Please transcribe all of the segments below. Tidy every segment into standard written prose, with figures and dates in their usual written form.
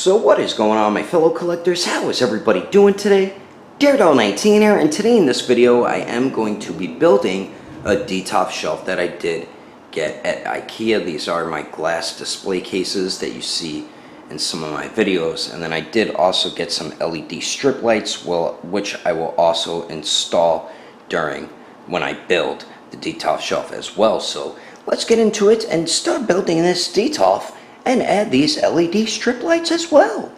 So what is going on, my fellow collectors? How is everybody doing today? Daredevil19 here, and today in this video I am going to be building a DETOF shelf that I did get at IKEA. These are my glass display cases that you see in some of my videos, and then I did also get some LED strip lights, which I will also install when I build the DETOF shelf as well. So let's get into it and start building this DETOF and add these LED strip lights as well.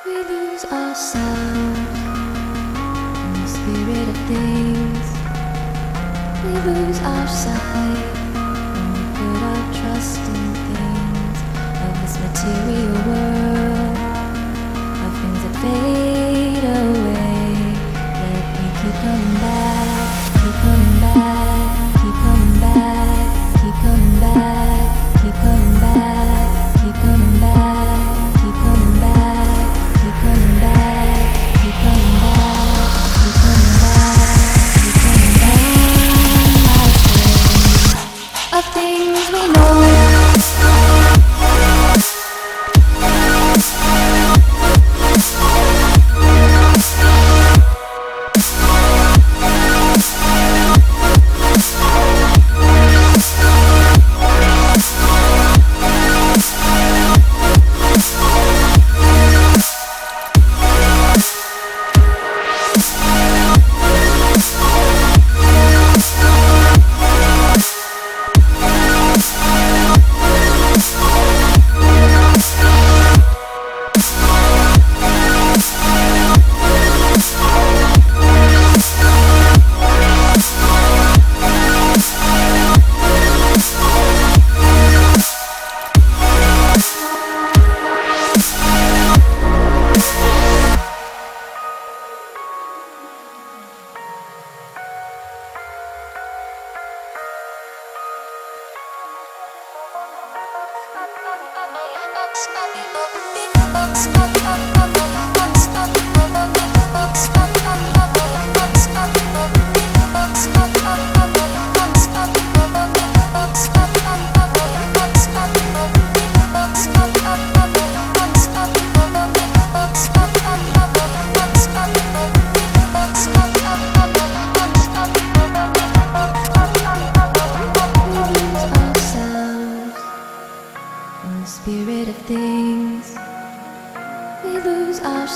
We lose ourselves in the spirit of things. We lose our sight when we put our trust in things of this material world, of things that fade away. Yet we keep coming back, keep coming back, keep coming back, keep coming back, keep coming back, keep coming back, keep coming back. Coming back, keep coming back, keep coming back, keep coming back. Of things we know.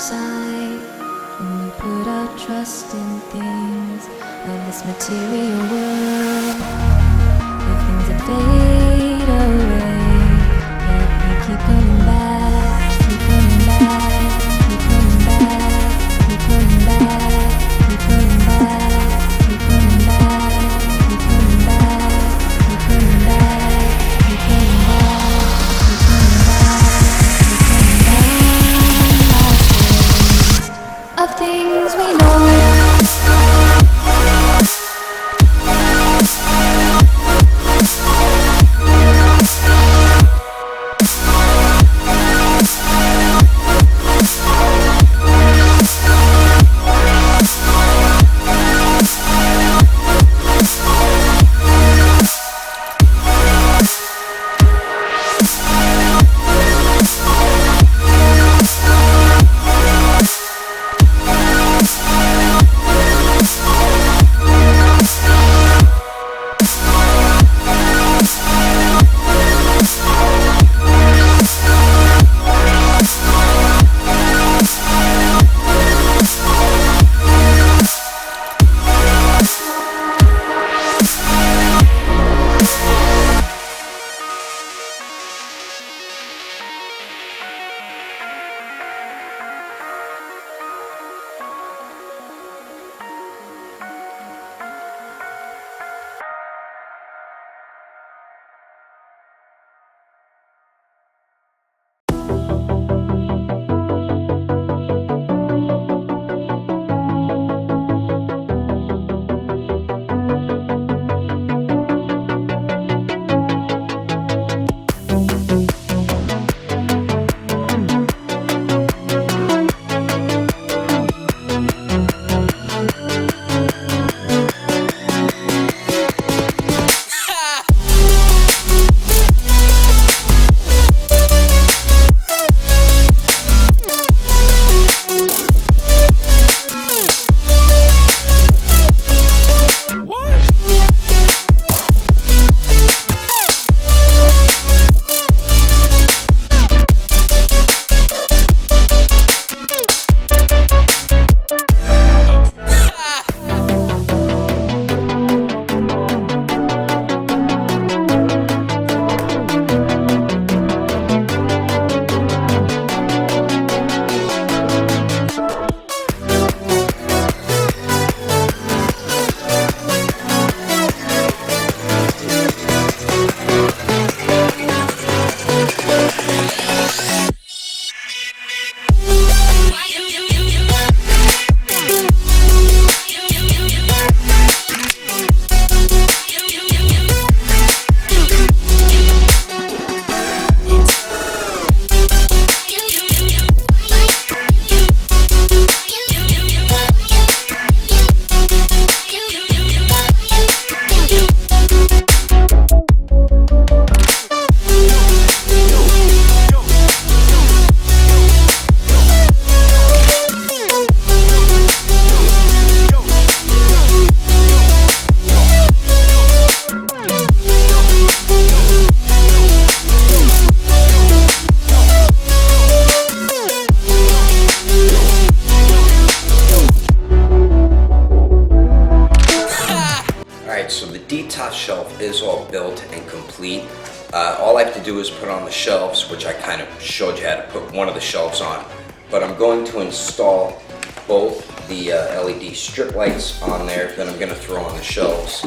side when we put our trust in things of this material world. The things that fade away, yet we keep coming back, keep coming back, keep coming back, keep coming back, keep coming back, keep coming back, keep coming back, keep coming back, keep coming back, keep coming back, of things we know. DTOF shelf is all built and complete. All I have to do is put on the shelves, which I kind of showed you how to put one of the shelves on. But I'm going to install both the LED strip lights on there, then I'm going to throw on the shelves.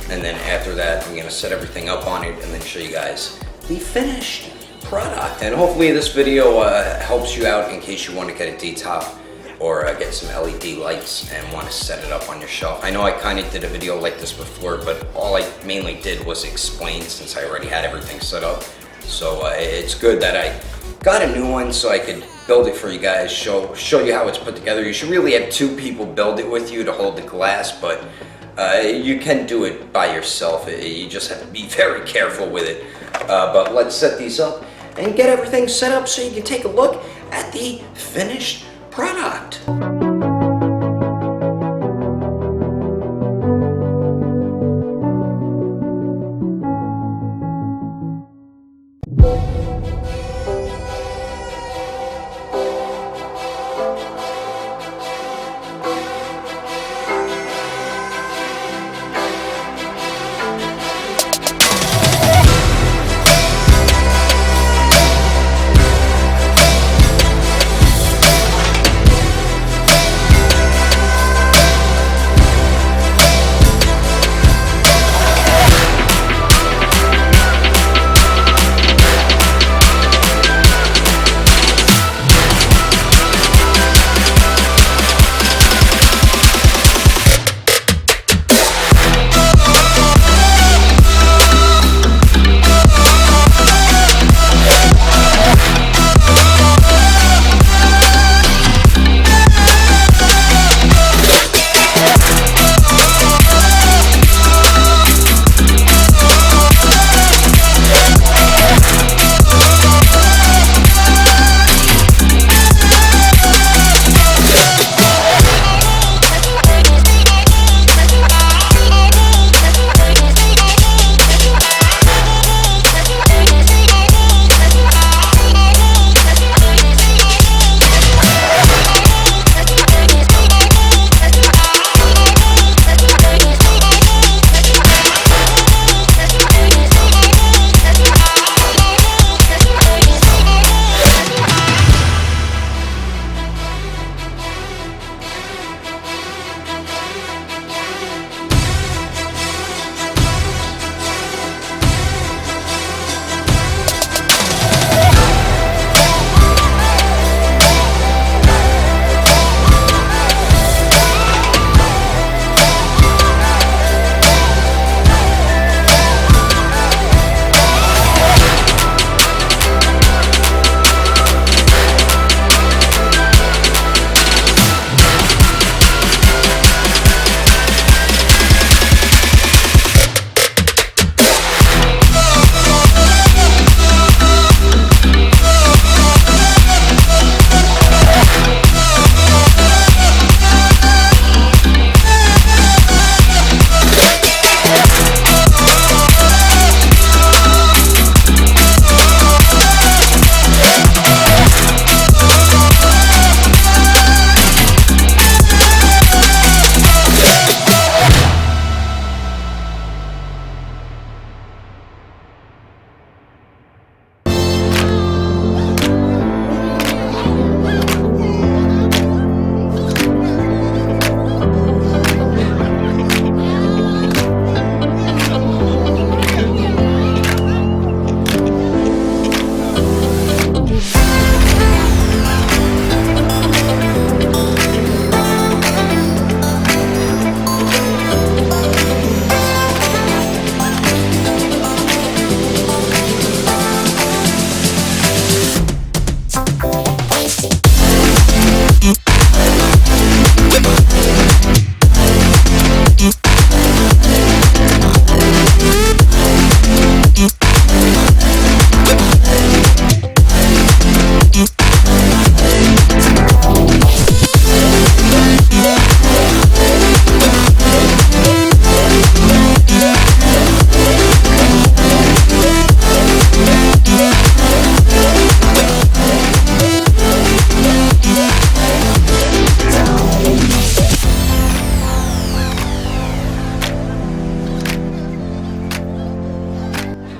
And then after that, I'm going to set everything up on it and then show you guys the finished product. And hopefully this video helps you out in case you want to get a DTOF or get some LED lights and want to set it up on your shelf. I know I kind of did a video like this before, but all I mainly did was explain since I already had everything set up. So it's good that I got a new one so I could build it for you guys, show you how it's put together. You should really have two people build it with you to hold the glass, but you can do it by yourself. You just have to be very careful with it. But let's set these up and get everything set up so you can take a look at the finished product.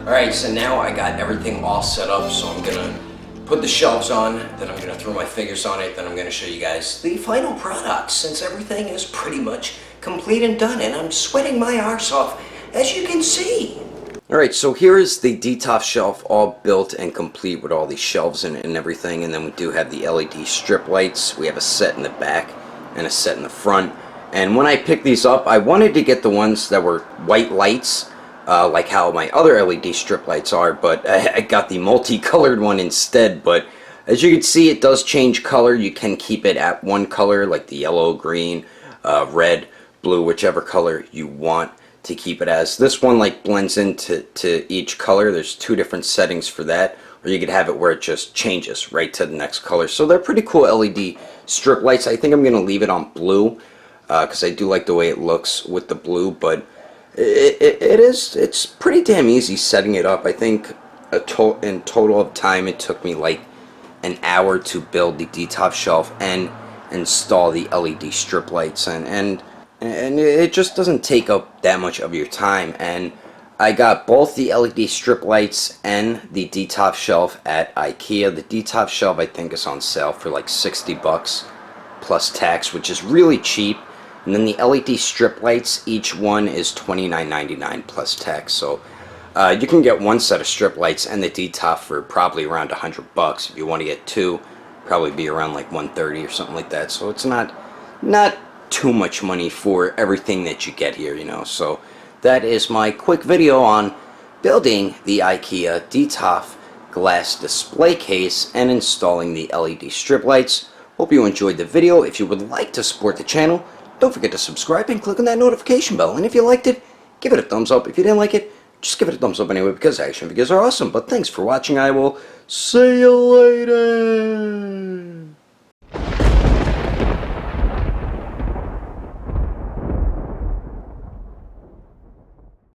Alright, so now I got everything all set up, so I'm gonna put the shelves on, then I'm gonna throw my figures on it, then I'm gonna show you guys the final product, since everything is pretty much complete and done, and I'm sweating my arse off, as you can see. Alright, so here is the DETOLF shelf all built and complete with all these shelves in it and everything, and then we do have the LED strip lights. We have a set in the back and a set in the front. And when I picked these up, I wanted to get the ones that were white lights, like how my other LED strip lights are, but I got the multicolored one instead. But as you can see, it does change color. You can keep it at one color, like the yellow, green, red, blue, whichever color you want to keep it as. This one like blends into each color. There's two different settings for that, or you could have it where it just changes right to the next color. So they're pretty cool LED strip lights. I think I'm going to leave it on blue because I do like the way it looks with the blue, but it's pretty damn easy setting it up. I think in total of time it took me like an hour to build the DETOLF shelf and install the LED strip lights, and it just doesn't take up that much of your time. And I got both the LED strip lights and the DETOLF shelf at IKEA. The DETOLF shelf I think is on sale for like 60 bucks plus tax, which is really cheap. And then the LED strip lights, each one is $29.99 plus tax. So you can get one set of strip lights and the DETOLF for probably around 100 bucks. If you want to get two, probably be around like 130 or something like that. So it's not too much money for everything that you get here, you know. So that is my quick video on building the IKEA DETOLF glass display case and installing the LED strip lights. Hope you enjoyed the video. If you would like to support the channel, don't forget to subscribe and click on that notification bell. And if you liked it, give it a thumbs up. If you didn't like it, just give it a thumbs up anyway, because action figures are awesome. But thanks for watching. I will see you later.